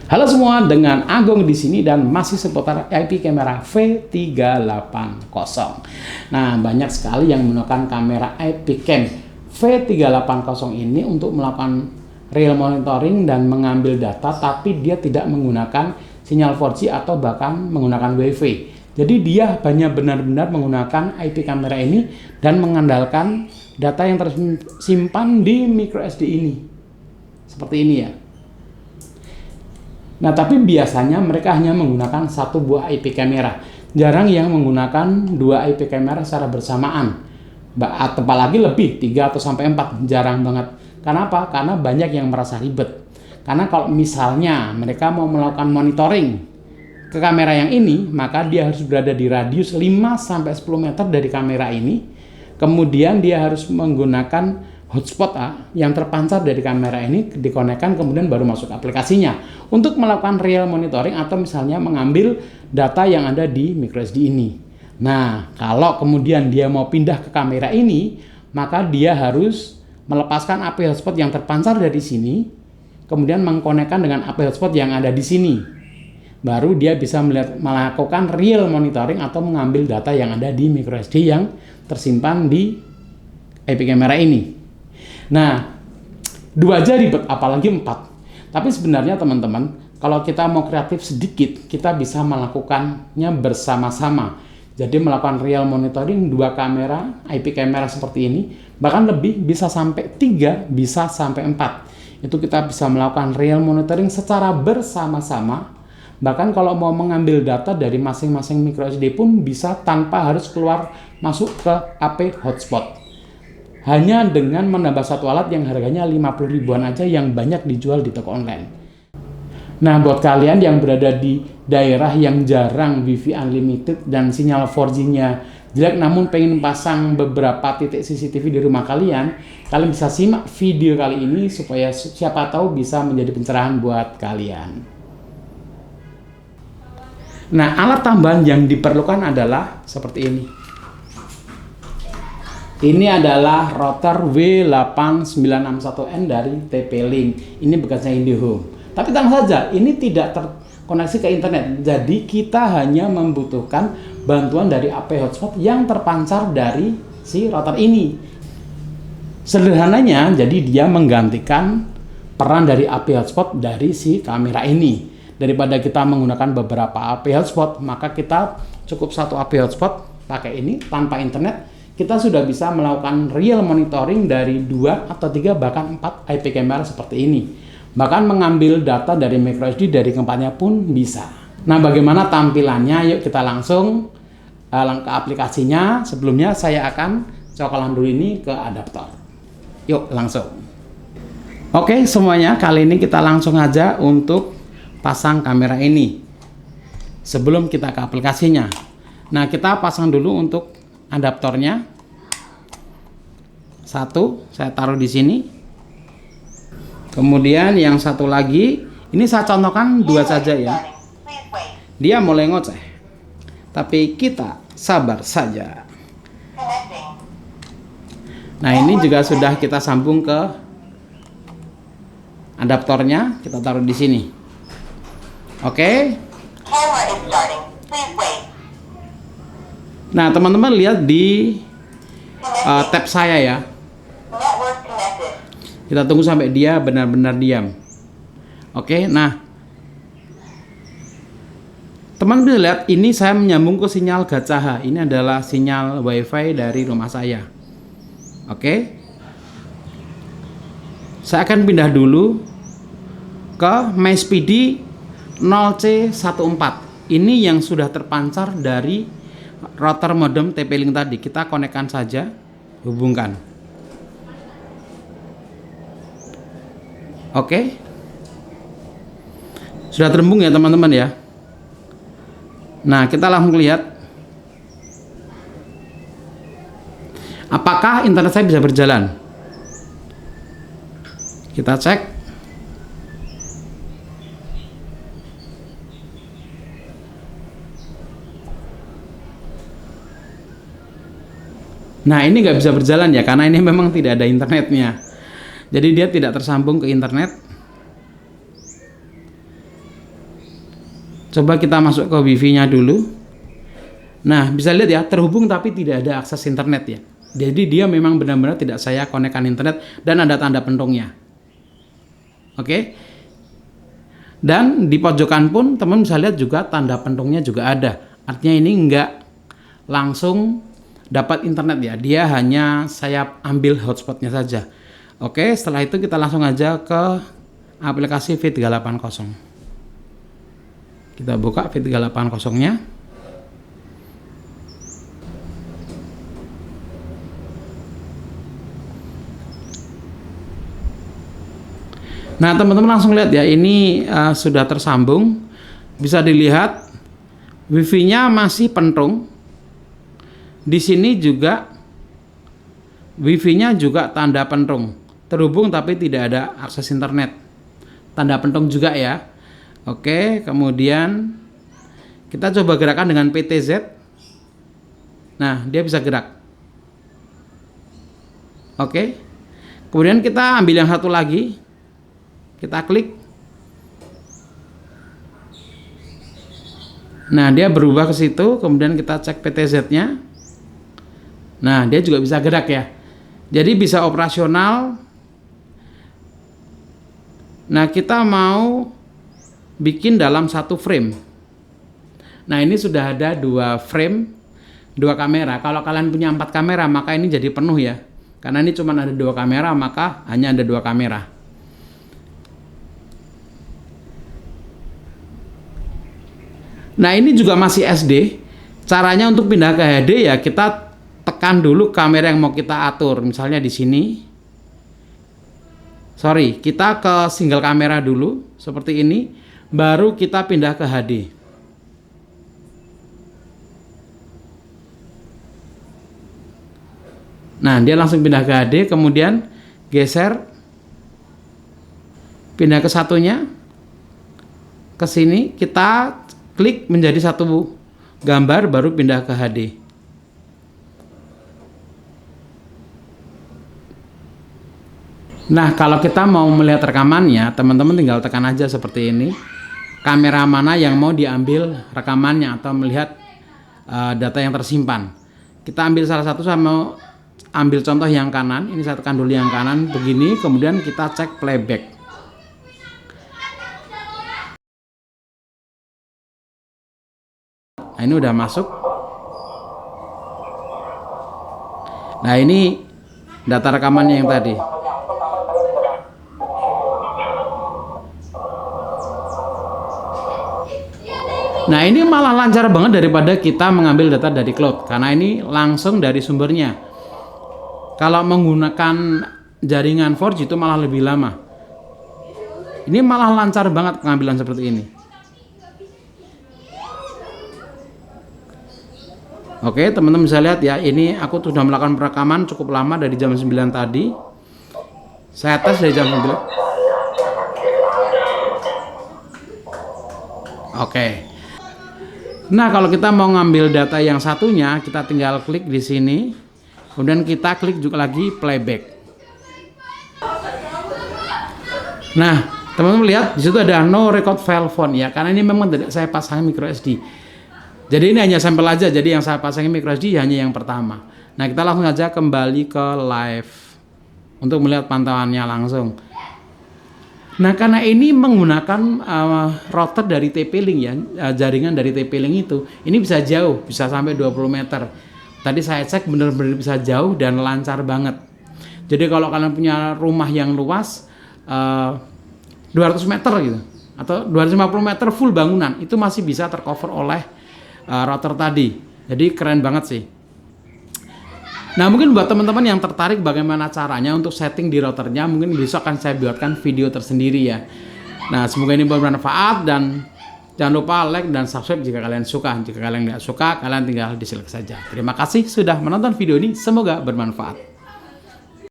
Halo semua, dengan Agung di sini dan masih seputar IP kamera V380. Nah, banyak sekali yang menggunakan kamera IP cam V380 ini untuk melakukan real monitoring dan mengambil data, tapi dia tidak menggunakan sinyal 4G atau bahkan menggunakan WiFi. Jadi dia hanya benar-benar menggunakan IP kamera ini dan mengandalkan data yang tersimpan di microSD ini. Seperti ini ya. Nah, tapi biasanya mereka hanya menggunakan satu buah IP kamera. Jarang yang menggunakan dua IP kamera secara bersamaan. Apalagi lebih, 3 atau sampai 4. Jarang banget. Kenapa? Karena banyak yang merasa ribet. Karena kalau misalnya mereka mau melakukan monitoring ke kamera yang ini, maka dia harus berada di radius 5 sampai 10 meter dari kamera ini. Kemudian dia harus menggunakan hotspot yang terpancar dari kamera ini, dikonekkan kemudian baru masuk aplikasinya untuk melakukan real monitoring atau misalnya mengambil data yang ada di microSD ini. Nah, kalau kemudian dia mau pindah ke kamera ini, maka dia harus melepaskan AP hotspot yang terpancar dari sini, kemudian mengkonekkan dengan AP hotspot yang ada di sini. Baru dia bisa melakukan real monitoring atau mengambil data yang ada di microSD yang tersimpan di IP kamera ini. Nah, 2 aja ribet, apalagi 4. Tapi sebenarnya teman-teman, kalau kita mau kreatif sedikit, kita bisa melakukannya bersama-sama. Jadi melakukan real monitoring 2 kamera, IP kamera seperti ini, bahkan lebih, bisa sampai 3, bisa sampai 4. Itu kita bisa melakukan real monitoring secara bersama-sama. Bahkan kalau mau mengambil data dari masing-masing microSD pun bisa tanpa harus keluar masuk ke AP hotspot. Hanya dengan menambah satu alat yang harganya 50 ribuan aja yang banyak dijual di toko online. Nah, buat kalian yang berada di daerah yang jarang Wi-Fi unlimited dan sinyal 4G-nya jelek namun pengen pasang beberapa titik CCTV di rumah kalian bisa simak video kali ini supaya siapa tahu bisa menjadi pencerahan buat kalian. Nah, alat tambahan yang diperlukan adalah seperti ini. Ini adalah router W8961N dari TP-Link. Ini bekasnya IndiHome. Tapi tenang saja, ini tidak terkoneksi ke internet. Jadi kita hanya membutuhkan bantuan dari AP hotspot yang terpancar dari si router ini. Sederhananya, jadi dia menggantikan peran dari AP hotspot dari si kamera ini. Daripada kita menggunakan beberapa AP hotspot, maka kita cukup satu AP hotspot pakai ini tanpa internet. Kita sudah bisa melakukan real monitoring dari 2 atau 3 bahkan 4 IP kamera seperti ini. Bahkan mengambil data dari microSD dari tempatnya pun bisa. Nah, bagaimana tampilannya? Yuk kita langsung ke aplikasinya. Sebelumnya saya akan cokolan dulu ini ke adaptor. Yuk langsung. Oke, semuanya kali ini kita langsung aja untuk pasang kamera ini. Sebelum kita ke aplikasinya. Nah, kita pasang dulu untuk adaptornya. Satu saya taruh di sini. Kemudian yang satu lagi, ini saya contohkan 2 saja ya. Dia mulai ngoceh, tapi kita sabar saja. Nah, ini juga sudah kita sambung ke adaptornya, kita taruh di sini. Oke. Nah, teman-teman lihat di tab saya ya. Kita tunggu sampai dia benar-benar diam. Oke, nah teman bisa lihat ini saya menyambung ke sinyal GHz. Ini adalah sinyal WiFi dari rumah saya. Oke, saya akan pindah dulu ke MySpeedy 0C14. Ini yang sudah terpancar dari router modem TP-Link tadi. Kita konekkan saja, hubungkan. Oke, sudah terhubung ya teman-teman ya. Nah, kita langsung lihat apakah internet saya bisa berjalan. Kita cek. Nah, ini nggak bisa berjalan ya karena ini memang tidak ada internetnya. Jadi dia tidak tersambung ke internet. Coba kita masuk ke wifi-nya dulu. Nah, bisa lihat ya, terhubung tapi tidak ada akses internet ya. Jadi dia memang benar-benar tidak saya konekkan internet dan ada tanda pentungnya. Oke. Dan di pojokan pun teman bisa lihat juga tanda pentungnya juga ada. Artinya ini enggak langsung dapat internet ya. Dia hanya saya ambil hotspotnya saja. Oke, setelah itu kita langsung aja ke aplikasi Fit380. Kita buka Fit380-nya. Nah, teman-teman langsung lihat ya, ini sudah tersambung. Bisa dilihat wifi-nya masih pentung. Di sini juga wifi-nya juga tanda pentung. Terhubung tapi tidak ada akses internet. Tanda pentung juga ya. Oke, kemudian kita coba gerakan dengan PTZ. Nah, dia bisa gerak. Oke. Kemudian kita ambil yang satu lagi. Kita klik. Nah, dia berubah ke situ, kemudian kita cek PTZ-nya. Nah, dia juga bisa gerak ya. Jadi bisa operasional. Nah, kita mau bikin dalam satu frame. Nah, ini sudah ada 2 frame, 2 kamera. Kalau kalian punya 4 kamera, maka ini jadi penuh ya. Karena ini cuma ada 2 kamera, maka hanya ada 2 kamera. Nah, ini juga masih SD. Caranya untuk pindah ke HD ya, kita tekan dulu kamera yang mau kita atur. Misalnya di sini. Sorry, kita ke single kamera dulu seperti ini, baru kita pindah ke HD. Nah, dia langsung pindah ke HD, kemudian geser, pindah ke satunya, ke sini, kita klik menjadi satu gambar, baru pindah ke HD. Nah, kalau kita mau melihat rekamannya, teman-teman tinggal tekan aja seperti ini. Kamera mana yang mau diambil rekamannya atau melihat data yang tersimpan. Kita ambil salah satu, sama ambil contoh yang kanan. Ini saya tekan dulu yang kanan begini, kemudian kita cek playback. Nah, ini udah masuk. Nah, ini data rekamannya yang tadi. Nah, ini malah lancar banget daripada kita mengambil data dari cloud, karena ini langsung dari sumbernya. Kalau menggunakan jaringan 4G itu malah lebih lama. Ini malah lancar banget pengambilan seperti ini. Oke, teman-teman bisa lihat ya, ini aku sudah melakukan perekaman cukup lama dari jam 9 tadi. Saya tes dari jam 9. Oke. Nah, kalau kita mau ngambil data yang satunya, kita tinggal klik di sini. Kemudian kita klik juga lagi playback. Nah, teman-teman lihat di situ ada no record file phone ya, karena ini memang tidak saya pasang micro SD. Jadi ini hanya sampel aja, jadi yang saya pasangin micro SD hanya yang pertama. Nah, kita langsung aja kembali ke live untuk melihat pantauannya langsung. Nah, karena ini menggunakan router dari TP-Link ya, jaringan dari TP-Link itu, ini bisa jauh, bisa sampai 20 meter. Tadi saya cek benar-benar bisa jauh dan lancar banget. Jadi kalau kalian punya rumah yang luas, 200 meter gitu, atau 250 meter full bangunan, itu masih bisa tercover oleh router tadi. Jadi keren banget sih. Nah, mungkin buat teman-teman yang tertarik bagaimana caranya untuk setting di routernya, mungkin besok akan saya buatkan video tersendiri ya. Nah, semoga ini bermanfaat, dan jangan lupa like dan subscribe jika kalian suka. Jika kalian tidak suka, kalian tinggal dislike saja. Terima kasih sudah menonton video ini, semoga bermanfaat.